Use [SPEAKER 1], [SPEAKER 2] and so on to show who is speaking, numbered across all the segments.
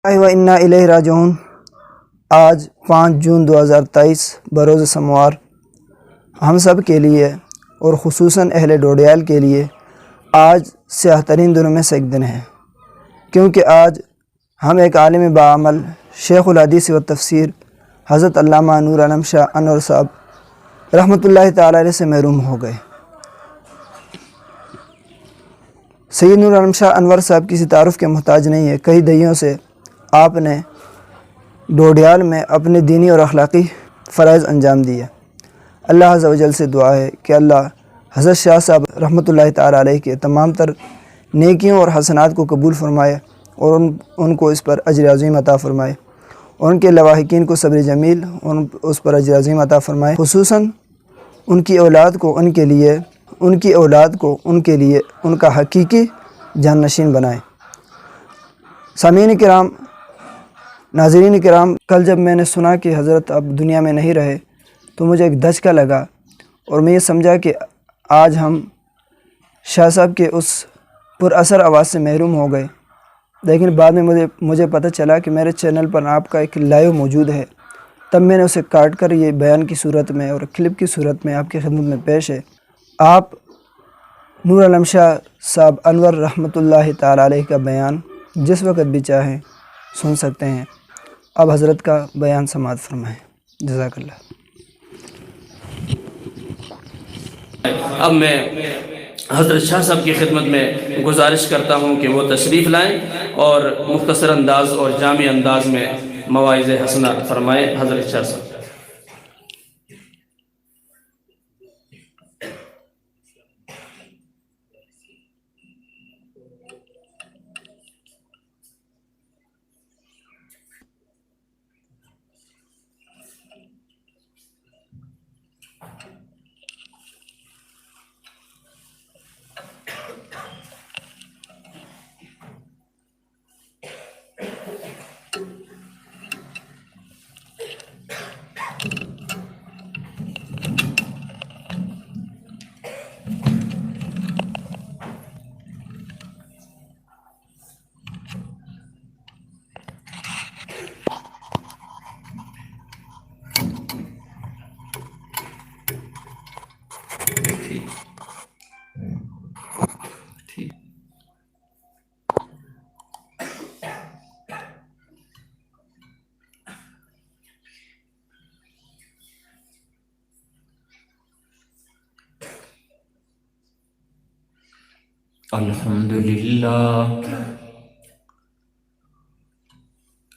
[SPEAKER 1] و انا الیہ راجعون۔ آج 5 جون 2023 بروز سموار ہم سب کے لیے اور خصوصاً اہل ڈوڈیال کے لیے آج سیاہ ترین دنوں میں سے ایک دن ہے، کیونکہ آج ہم ایک عالم باعمل شیخ الحدیث و تفسیر حضرت علامہ نور عالم شاہ انور صاحب رحمۃ اللہ تعالی علیہ سے محروم ہو گئے۔ سید نور عالم شاہ انور صاحب کسی تعارف کے محتاج نہیں ہے۔ کئی دہیوں سے آپ نے ڈوڈیال میں اپنے دینی اور اخلاقی فرائض انجام دیے۔ اللہ عز و جل سے دعا ہے کہ اللہ حضرت شاہ صاحب رحمۃ اللہ تعالی علیہ کے تمام تر نیکیوں اور حسنات کو قبول فرمائے اور ان کو اس پر اجر عظیم عطا فرمائے، اور ان کے لواحقین کو صبر جمیل اور اس پر اجر عظیم عطا فرمائے، خصوصاً ان کی اولاد کو ان کے لیے ان کا حقیقی جانشین بنائے۔ سامعین کرام، ناظرین کرام، کل جب میں نے سنا کہ حضرت اب دنیا میں نہیں رہے تو مجھے ایک دھچکا لگا، اور میں یہ سمجھا کہ آج ہم شاہ صاحب کے اس پر اثر آواز سے محروم ہو گئے۔ لیکن بعد میں مجھے پتہ چلا کہ میرے چینل پر آپ کا ایک لائیو موجود ہے، تب میں نے اسے کاٹ کر یہ بیان کی صورت میں اور کلپ کی صورت میں آپ کی خدمت میں پیش ہے۔ آپ نور عالم شاہ صاحب انور رحمۃ اللہ تعالی علیہ کا بیان جس وقت بھی چاہیں سن سکتے ہیں۔ اب حضرت کا بیان سماعت فرمائیں۔ جزاک اللہ۔
[SPEAKER 2] اب میں حضرت شاہ صاحب کی خدمت میں گزارش کرتا ہوں کہ وہ تشریف لائیں اور مختصر انداز اور جامع انداز میں مواعظ حسنہ فرمائیں۔ حضرت شاہ صاحب۔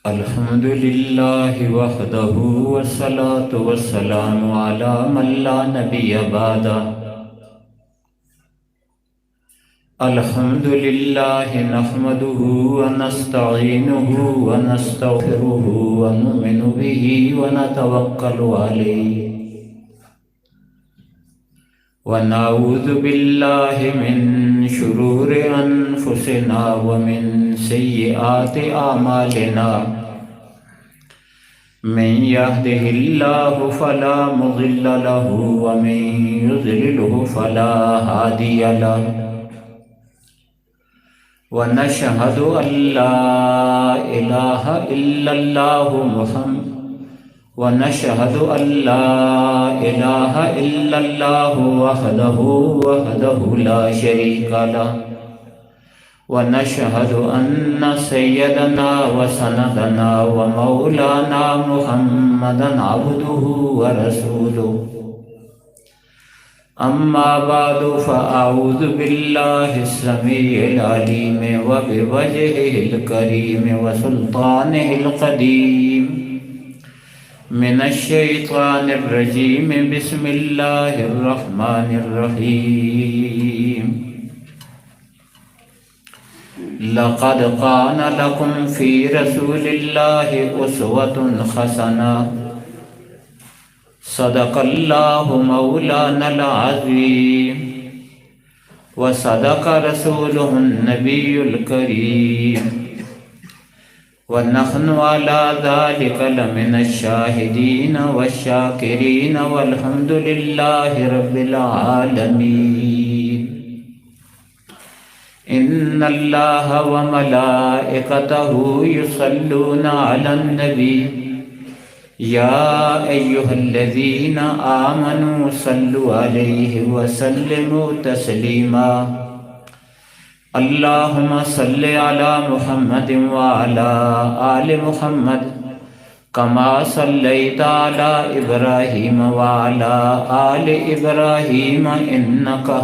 [SPEAKER 3] الحمدللہ وحدہ والصلاة والسلام علی من لا نبی بعدہ۔ الحمدللہ نحمدہ ونستعینہ ونستغفرہ ونؤمن بہ ونتوکل علیہ ونعوذ باللہ من شرور انفسنا ومن سیئات اعمالنا، من یہدہ اللہ فلا مضل لہ ومن یضللہ فلا ہادی لہ، ونشہد ان لا الہ الا اللہ ونشهد أن لا إله إلا الله وحده لا شريك له، ونشهد أن سيدنا وسندنا ومولانا محمدا عبده ورسوله، أما بعد فأعوذ بالله السميع العليم وبوجهه الكريم وسلطانه القديم من الشیطان الرجیم، بسم اللہ الرحمن الرحیم۔ لقد کان لکم فی رسول اللہ اسوة حسنہ، صدق اللہ مولانا العظیم وصدق رسولہ النبی الکریم، ونحن على ذلك لمن الشاهدين والشاكرين والحمد لله رب العالمين۔ ان اللہ وملائکتہ یصلون علی النبی یا ایہا الذین آمنوا صلوا علیہ وسلموا تسلیما اللہم صل علی محمد وعلی آل محمد کما صلیت علی ابراہیم وعلی آل ابراہیم انکا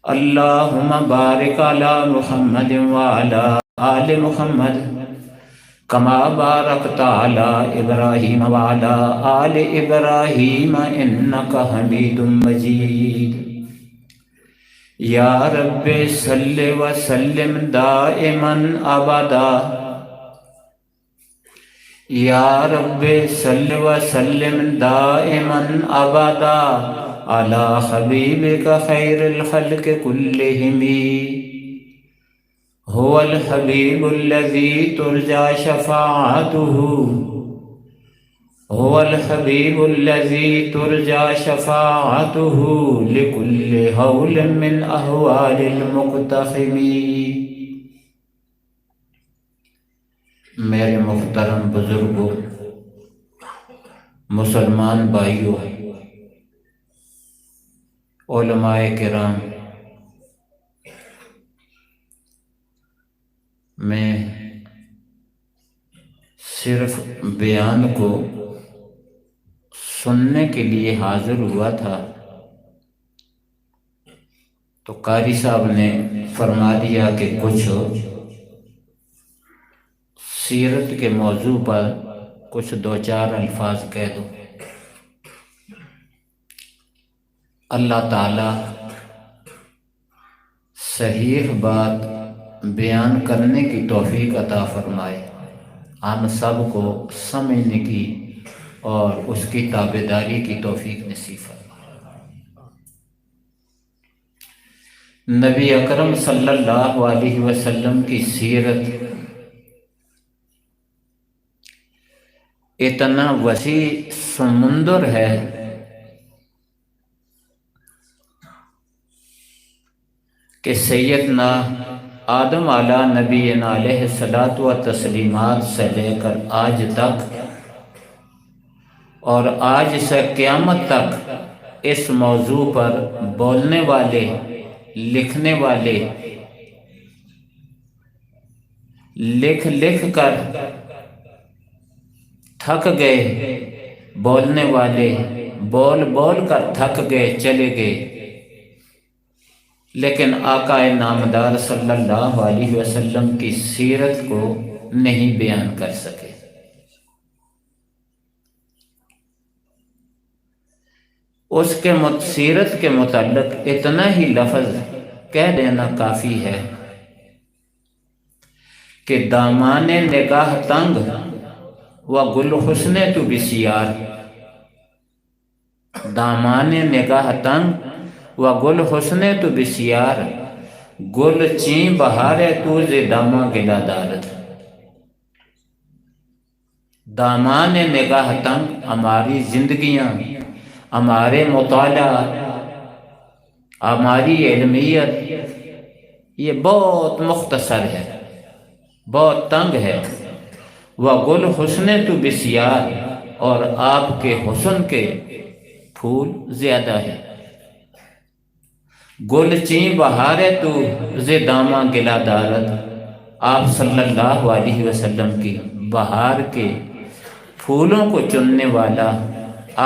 [SPEAKER 3] اللہم بارک علی محمد وعلی آل محمد کما بارکت علی ابراہیم وعلی آل ابراہیم انکا حمید مجید یا رب صل وسلم دائما ابدا یا رب صل وسلم دائما ابدا علی حبیبک خیر الخلق کلہم هو الحبیب الذی ترجى شفاعته هو الحبیب الذی ترجى شفاعته لكل حول من احوال المقتحم۔ میرے محترم بزرگوں، مسلمان بھائیوں، علماء کرام، میں صرف بیان کو سننے کے لیے حاضر ہوا تھا تو قاری صاحب نے فرما دیا کہ کچھ سیرت کے موضوع پر کچھ دو چار الفاظ کہہ دو۔ اللہ تعالی صحیح بات بیان کرنے کی توفیق عطا فرمائے، ہم سب کو سمجھنے کی اور اس کی تابعداری کی توفیق نصیب فرمائے۔ نبی اکرم صلی اللہ علیہ وسلم کی سیرت اتنا وسیع سمندر ہے کہ سیدنا آدم علیہ نبینا علیہ الصلاۃ والتسلیمات سے لے کر آج تک اور آج سے قیامت تک اس موضوع پر بولنے والے، لکھنے والے، لکھ لکھ کر تھک گئے، بولنے والے بول بول کر تھک گئے، چلے گئے، لیکن آقا نامدار صلی اللہ علیہ وسلم کی سیرت کو نہیں بیان کر سکے۔ اس کے سیرت کے متعلق اتنا ہی لفظ کہہ دینا کافی ہے کہ دامان نگاہ تنگ و گل حسن تو بسیار، دامان نگاہ تنگ و گل حسن تو بسیار، گل چین بہارے تو ز داما گلا دارد۔ دامان نگاہ تنگ ہماری زندگیاں، ہمارے مطالعہ، ہماری علمیت یہ بہت مختصر ہے، بہت تنگ ہے۔ وہ گل حسن تو بسیار، اور آپ کے حسن کے پھول زیادہ ہے۔ گل چین بہارے تو ز داما گلا دارد، آپ صلی اللہ علیہ وسلم کی بہار کے پھولوں کو چننے والا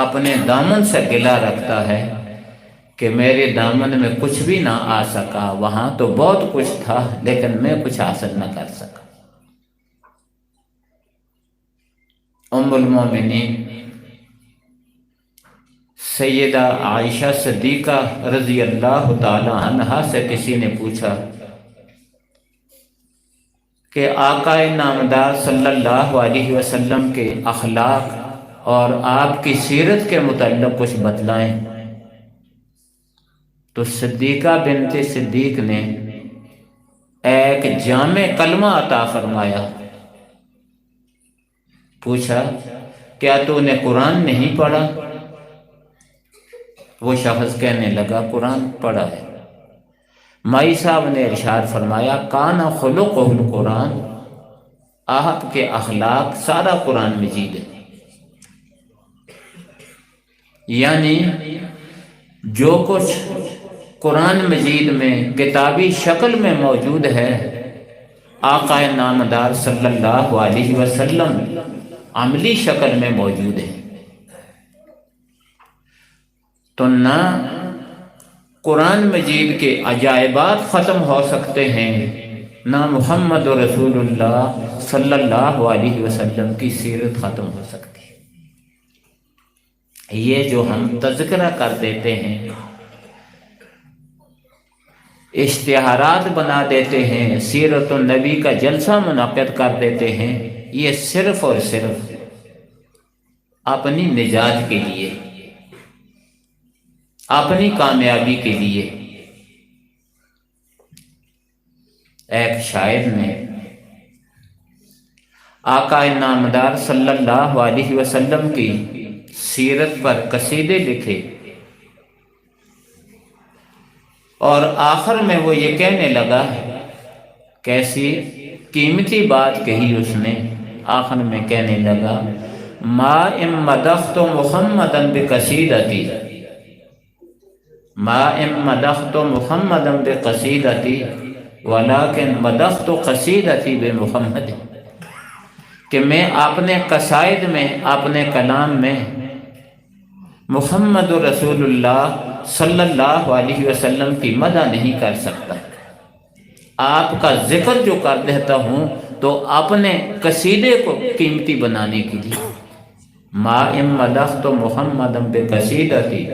[SPEAKER 3] اپنے دامن سے گلا رکھتا ہے کہ میرے دامن میں کچھ بھی نہ آ سکا، وہاں تو بہت کچھ تھا لیکن میں کچھ حاصل نہ کر سکا۔ ام المومنین سیدہ عائشہ صدیقہ رضی اللہ تعالی عنہا سے کسی نے پوچھا کہ آقا نامدار صلی اللہ علیہ وسلم کے اخلاق اور آپ کی سیرت کے متعلق کچھ بتلائیں، تو صدیقہ بنت صدیق نے ایک جامع کلمہ عطا فرمایا۔ پوچھا کیا تو نے قرآن نہیں پڑھا؟ وہ شخص کہنے لگا قرآن پڑھا ہے۔ مائی صاحب نے ارشاد فرمایا کان خلقہ القرآن، آپ کے اخلاق سارا قرآن مجید ہے، یعنی جو کچھ قرآن مجید میں کتابی شکل میں موجود ہے آقا نامدار صلی اللہ علیہ وسلم عملی شکل میں موجود ہے۔ تو نہ قرآن مجید کے عجائبات ختم ہو سکتے ہیں، نہ محمد رسول اللہ صلی اللہ علیہ وسلم کی سیرت ختم ہو سکتی ہے۔ یہ جو ہم تذکرہ کر دیتے ہیں، اشتہارات بنا دیتے ہیں، سیرت النبی کا جلسہ منعقد کر دیتے ہیں، یہ صرف اور صرف اپنی نجات کے لیے، اپنی کامیابی کے لیے۔ ایک شاعر نے آقا نامدار صلی اللہ علیہ وسلم کی سیرت پر قصیدے لکھے، اور آخر میں وہ یہ کہنے لگا، کیسی قیمتی بات کہی اس نے، آخر میں کہنے لگا ما ام مدحت محمدا بقصیدتی، ما ام مدحت محمدا بقصیدتی ولکن مدحت قصیدتی بمحمد، کہ میں اپنے قصائد میں، اپنے کلام میں محمد رسول اللہ صلی اللہ علیہ وسلم کی مدح نہیں کر سکتا، آپ کا ذکر جو کر دیتا ہوں تو اپنے قصیدے کو قیمتی بنانے کے لیے۔ ما ام مدحت محمدا بقصیدتی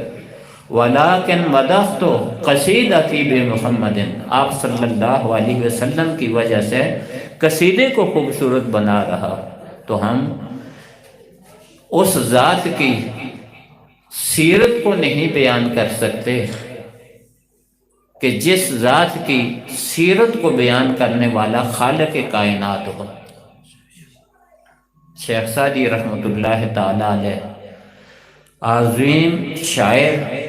[SPEAKER 3] ولکن مدحت قصیدتی بمحمد، آپ صلی اللہ علیہ وسلم کی وجہ سے قصیدے کو خوبصورت بنا رہا، تو ہم اس ذات کی سیرت کو نہیں بیان کر سکتے کہ جس ذات کی سیرت کو بیان کرنے والا خالق کائنات ہو۔ شیخ سعدی رحمۃ اللہ تعالی علیہ عظیم شاعر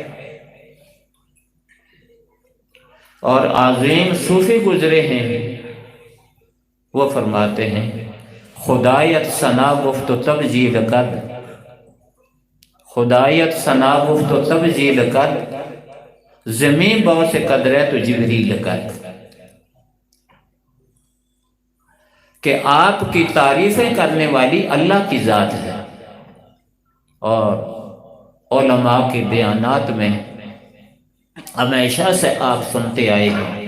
[SPEAKER 3] اور عظیم صوفی گزرے ہیں، وہ فرماتے ہیں خدایت ثنا گفت و تبجیل کر، خدایت ثنا گفت و تبجیل کر، زمین بہت سے قدر ہے تو جبریل کر، کہ آپ کی تعریفیں کرنے والی اللہ کی ذات ہے۔ اور علماء کے بیانات میں ہمیشہ سے آپ سنتے آئے ہیں،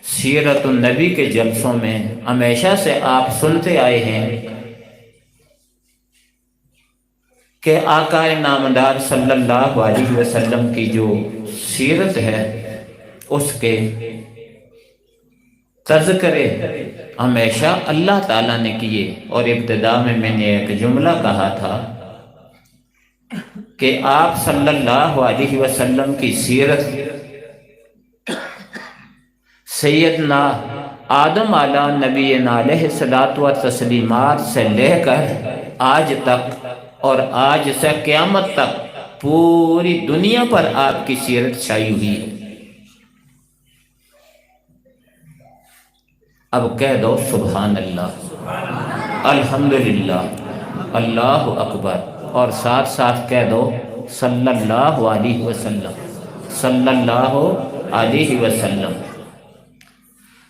[SPEAKER 3] سیرت النبی کے جلسوں میں ہمیشہ سے آپ سنتے آئے ہیں کہ آقا نامدار صلی اللہ علیہ وسلم کی جو سیرت ہے اس کے تذکرے ہمیشہ اللہ تعالیٰ نے کیے۔ اور ابتدا میں نے ایک جملہ کہا تھا کہ آپ صلی اللہ علیہ وسلم کی سیرت سیدنا آدم علیہ نبینا علیہ الصلوۃ والتسلیمات سے لے کر آج تک اور آج سے قیامت تک پوری دنیا پر آپ کی سیرت چھائی ہوئی ہے۔ اب کہہ دو سبحان اللہ، الحمدللہ، اللہ اکبر، اور ساتھ ساتھ کہہ دو صلی اللہ علیہ وسلم، صلی اللہ علیہ وسلم۔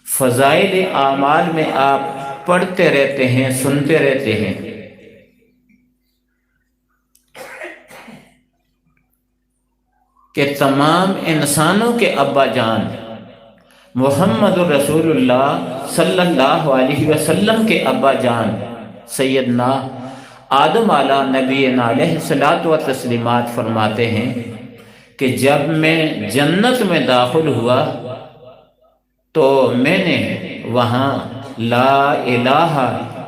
[SPEAKER 3] فضائل اعمال میں آپ پڑھتے رہتے ہیں، سنتے رہتے ہیں کہ تمام انسانوں کے ابا جان محمد رسول اللہ صلی اللہ علیہ وسلم کے ابا جان سیدنا آدم علیہ نبینا علیہ الصلوۃ والتسلیمات فرماتے ہیں کہ جب میں جنت میں داخل ہوا تو میں نے وہاں لا الہ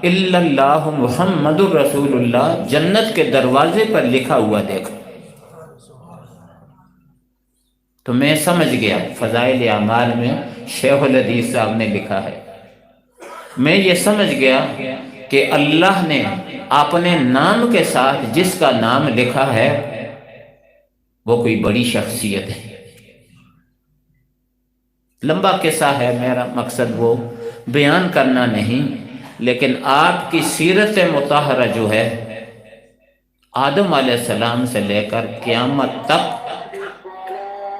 [SPEAKER 3] الا اللہ محمد رسول اللہ جنت کے دروازے پر لکھا ہوا دیکھا، تو میں سمجھ گیا۔ فضائل اعمال میں شیخ الحدیث صاحب نے لکھا ہے، میں یہ سمجھ گیا کہ اللہ نے اپنے نام کے ساتھ جس کا نام لکھا ہے وہ کوئی بڑی شخصیت ہے، لمبا قصہ ہے، میرا مقصد وہ بیان کرنا نہیں، لیکن آپ کی سیرت مطہرہ جو ہے آدم علیہ السلام سے لے کر قیامت تک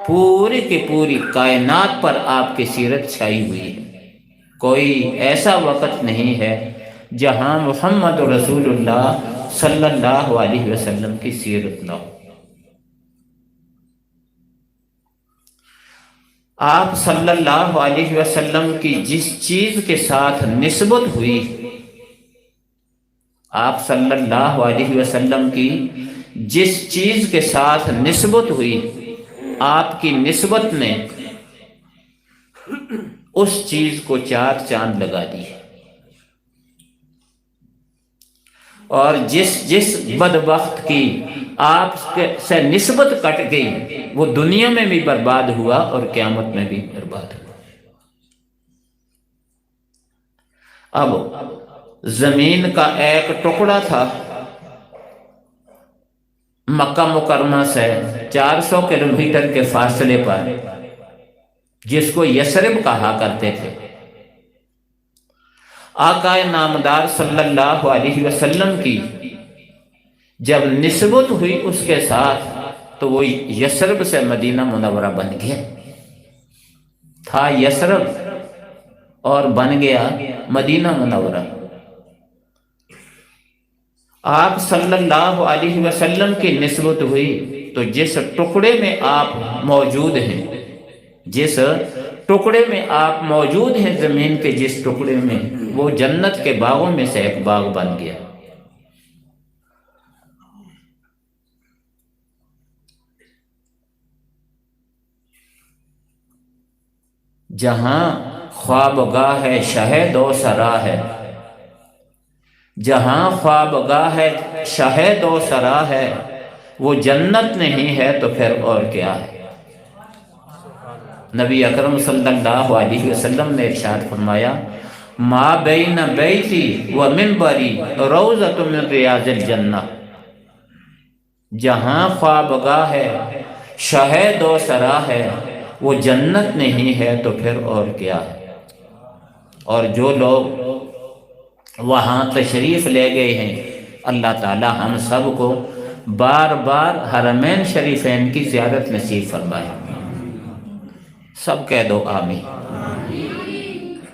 [SPEAKER 3] پوری کی پوری کائنات پر آپ کی سیرت چھائی ہوئی ہے۔ کوئی ایسا وقت نہیں ہے جہاں محمد رسول اللہ صلی اللہ علیہ وسلم کی سیرت نہ ہو۔ آپ صلی اللہ علیہ وسلم کی جس چیز کے ساتھ نسبت ہوئی، آپ صلی اللہ علیہ وسلم کی جس چیز کے ساتھ نسبت ہوئی، آپ کی نسبت نے اس چیز کو 4 چاند لگا دی، اور جس بدبخت کی آپ سے نسبت کٹ گئی وہ دنیا میں بھی برباد ہوا اور قیامت میں بھی برباد ہوا۔ اب زمین کا ایک ٹکڑا تھا مکہ مکرمہ سے 400 کلومیٹر کے فاصلے پر، جس کو یثرب کہا کرتے تھے۔ آقا نامدار صلی اللہ علیہ وسلم کی جب نسبت ہوئی اس کے ساتھ تو وہ یثرب سے مدینہ منورہ بن گیا، تھا یثرب اور بن گیا مدینہ منورہ۔ آپ صلی اللہ علیہ وسلم کی نسبت ہوئی تو جس ٹکڑے میں آپ موجود ہیں، جس ٹکڑے میں آپ موجود ہیں، زمین کے جس ٹکڑے میں، وہ جنت کے باغوں میں سے ایک باغ بن گیا۔ جہاں خوابگاہ ہے شہد و سرا ہے، جہاں خوابگاہ ہے شہد و سرا ہے، وہ جنت نہیں ہے تو پھر اور کیا ہے؟ نبی اکرم صلی اللہ علیہ وسلم نے ارشاد فرمایا، ما بین بیتی و منبری روضۃ من ریاض الجنہ، جہاں خوابگاہ ہے شہد و سرا ہے، وہ جنت نہیں ہے تو پھر اور کیا ہے؟ اور جو لوگ وہاں تشریف لے گئے ہیں، اللہ تعالی ہم سب کو بار بار حرمین شریفین کی زیارت نصیب فرمائے۔ سب کہہ دو آمین۔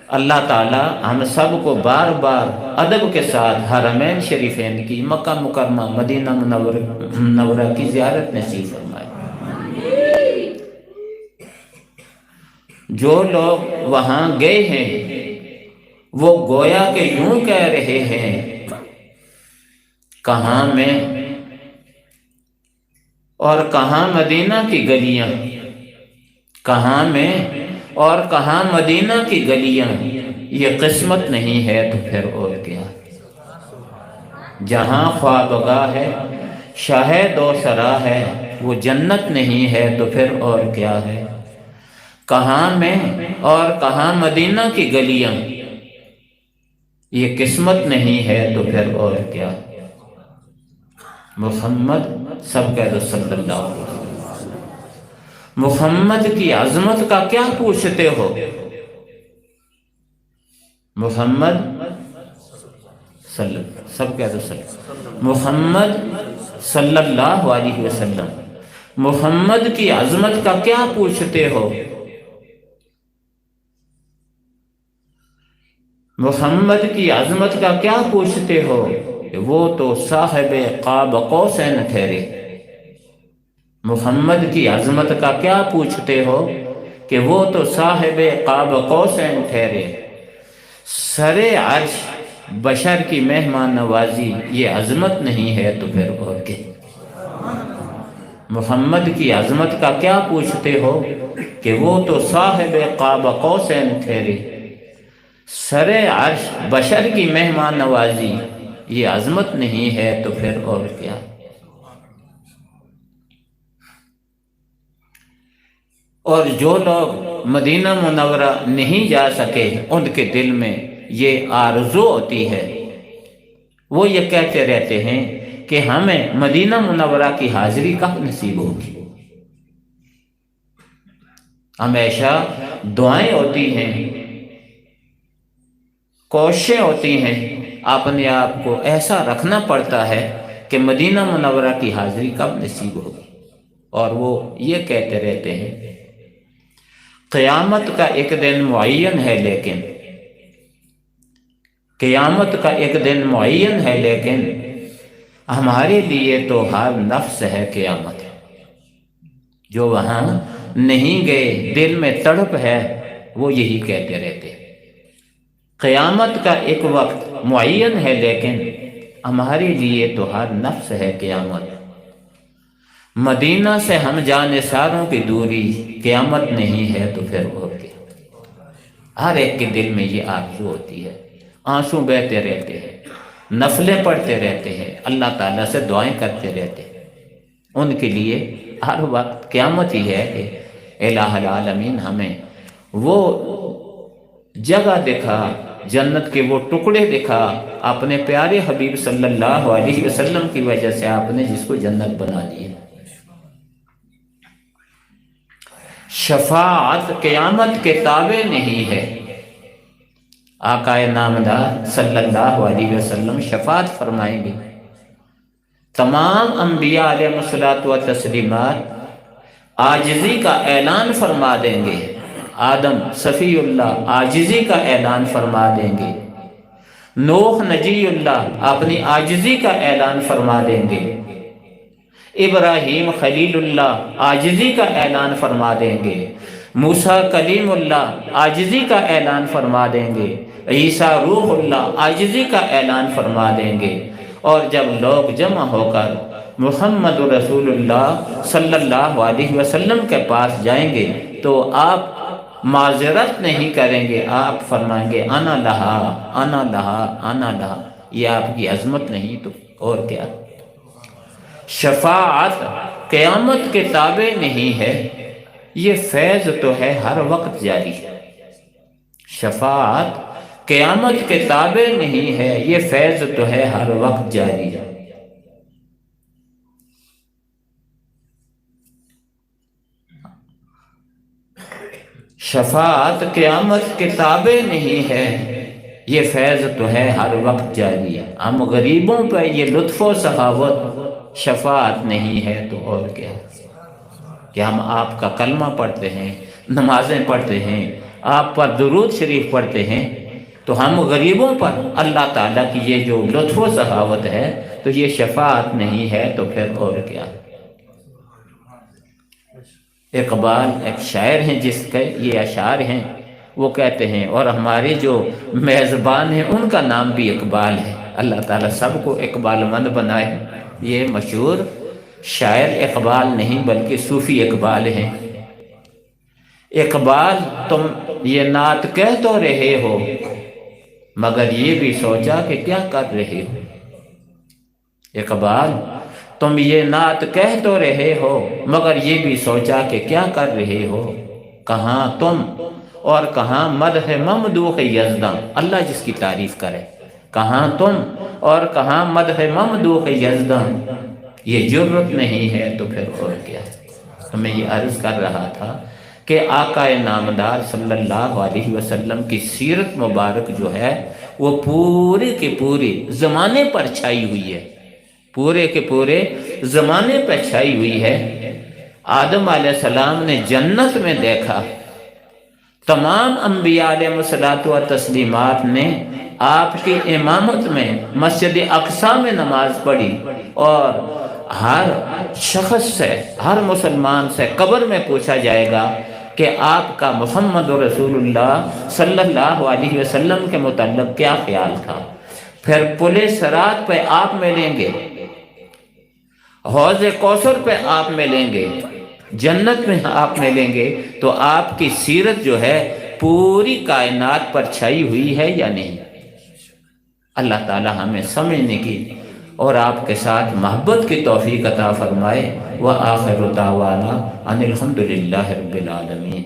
[SPEAKER 3] اللہ تعالی ہم سب کو بار بار ادب کے ساتھ حرمین شریفین کی، مکہ مکرمہ مدینہ منورہ کی زیارت نصیب فرمائے۔ جو لوگ وہاں گئے ہیں وہ گویا کہ یوں کہہ رہے ہیں، کہاں میں اور کہاں مدینہ کی گلیاں، کہاں میں اور کہاں مدینہ کی گلیاں، یہ قسمت نہیں ہے تو پھر اور کیا؟ جہاں خوابگاہ ہے شہد و سرا ہے، وہ جنت نہیں ہے تو پھر اور کیا ہے؟ کہاں میں اور کہاں مدینہ کی گلیاں، یہ قسمت نہیں ہے تو پھر اور کیا؟ محمد، سب کہہ دو صلی اللہ علیہ وسلم۔ محمد کی عظمت کا کیا پوچھتے ہو؟ محمد سب کہہ دو محمد صلی اللہ علیہ وسلم، محمد کی عظمت کا کیا پوچھتے ہو؟ محمد کی عظمت کا کیا پوچھتے ہو؟ وہ تو صاحب قاب قوسین ٹھہرے۔ محمد کی عظمت کا کیا پوچھتے ہو کہ وہ تو صاحب قاب قوسین ٹھہرے۔ سر عرش بشر کی مہمان نوازی، یہ عظمت نہیں ہے تو پھر اور کیا؟ محمد کی عظمت کا کیا پوچھتے ہو کہ وہ تو صاحب قاب قوسین ٹھہرے۔ سر عرش بشر کی مہمان نوازی، یہ عظمت نہیں ہے تو پھر اور کیا؟ اور جو لوگ مدینہ منورہ نہیں جا سکے، ان کے دل میں یہ آرزو ہوتی ہے، وہ یہ کہتے رہتے ہیں کہ ہمیں مدینہ منورہ کی حاضری کب نصیب ہوگی۔ ہمیشہ دعائیں ہوتی ہیں، کوششیں ہوتی ہیں، اپنے آپ کو ایسا رکھنا پڑتا ہے کہ مدینہ منورہ کی حاضری کب نصیب ہوگی۔ اور وہ یہ کہتے رہتے ہیں قیامت کا ایک دن معین ہے، لیکن قیامت کا ایک دن معین ہے، لیکن ہمارے لیے تو ہر نفس ہے قیامت۔ جو وہاں نہیں گئے، دل میں تڑپ ہے، وہ یہی کہتے رہتے ہیں قیامت کا ایک وقت معین ہے، لیکن ہمارے لیے تو ہر نفس ہے قیامت۔ مدینہ سے ہم جانثاروں کی دوری قیامت نہیں ہے تو پھر اور کیا۔ ہر ایک کے دل میں یہ آرزو ہوتی ہے، آنسو بہتے رہتے ہیں، نفلیں پڑھتے رہتے ہیں، اللہ تعالیٰ سے دعائیں کرتے رہتے ہیں۔ ان کے لیے ہر وقت قیامت ہی ہے کہ الہ العالمین ہمیں وہ جگہ دکھا، جنت کے وہ ٹکڑے دکھا، اپنے پیارے حبیب صلی اللہ علیہ وسلم کی وجہ سے آپ نے جس کو جنت بنا دی ہے۔ شفاعت قیامت کے تابع نہیں ہے۔ آقا نامدار صلی اللہ علیہ وسلم شفاعت فرمائیں گے، تمام انبیاء علیہ الصلوۃ والتسلیمات عاجزی کا اعلان فرما دیں گے۔ آدم صفی اللہ عاجزی کا اعلان فرما دیں گے، نوح نجی اللہ اپنی عاجزی کا اعلان فرما دیں گے، ابراہیم خلیل اللہ عاجزی کا اعلان فرما دیں گے، موسیٰ کلیم اللہ عاجزی کا اعلان فرما دیں گے، عیسیٰ روح اللہ عاجزی کا اعلان فرما دیں گے۔ اور جب لوگ جمع ہو کر محمد رسول اللہ صلی اللہ علیہ وسلم کے پاس جائیں گے تو آپ معذرت نہیں کریں گے، آپ فرمائیں گے انا لہا انا لہا انا لہا۔ یہ آپ کی عظمت نہیں تو اور کیا۔ شفاعت قیامت کے تابع نہیں ہے، یہ فیض تو ہے ہر وقت جاری۔ شفاعت قیامت کے تابع نہیں ہے، یہ فیض تو ہے ہر وقت جاری۔ شفاعت قیامت کے تابع نہیں ہے، یہ فیض تو ہے ہر وقت جاری۔ ہم غریبوں پہ یہ لطف و سخاوت شفاعت نہیں ہے تو اور کیا۔ کہ ہم آپ کا کلمہ پڑھتے ہیں، نمازیں پڑھتے ہیں، آپ پر درود شریف پڑھتے ہیں، تو ہم غریبوں پر اللہ تعالیٰ کی یہ جو لطف و سخاوت ہے تو یہ شفاعت نہیں ہے تو پھر اور کیا۔ اقبال ایک شاعر ہیں جس کے یہ اشعار ہیں، وہ کہتے ہیں، اور ہمارے جو میزبان ہیں ان کا نام بھی اقبال ہے، اللہ تعالیٰ سب کو اقبال مند بنائے۔ یہ مشہور شاعر اقبال نہیں بلکہ صوفی اقبال ہیں۔ اقبال تم یہ نعت کہہ تو رہے ہو مگر یہ بھی سوچا کہ کیا کر رہے ہو۔ اقبال تم یہ نعت کہہ تو رہے ہو مگر یہ بھی سوچا کہ کیا کر رہے ہو۔ کہاں تم اور کہاں مدح ممدوح یزداں، اللہ جس کی تعریف کرے، کہاں تم اور کہاں مدح ممدوح یزداں، یہ جرت نہیں ہے تو پھر اور کیا۔ تو میں یہ عرض کر رہا تھا کہ آقا نامدار صلی اللہ علیہ وسلم کی سیرت مبارک جو ہے وہ پورے کے پورے زمانے پر چھائی ہوئی ہے، پورے کے پورے زمانے پر چھائی ہوئی ہے۔ آدم علیہ السلام نے جنت میں دیکھا، تمام انبیاء علیہ الصلوۃ والتسلیمات نے آپ کی امامت میں مسجد اقصی میں نماز پڑھی، اور ہر شخص سے، ہر مسلمان سے قبر میں پوچھا جائے گا کہ آپ کا محمد رسول اللہ صلی اللہ علیہ وسلم کے متعلق کیا خیال تھا۔ پھر پل صراط پہ آپ ملیں گے، حوض کوثر پہ آپ ملیں گے، جنت میں آپ ملیں گے، تو آپ کی سیرت جو ہے پوری کائنات پر چھائی ہوئی ہے یا نہیں۔ اللہ تعالی ہمیں سمجھنے کی اور آپ کے ساتھ محبت کی توفیق عطا فرمائے۔ وآخر دعوانا ان الحمد للہ رب العالمین۔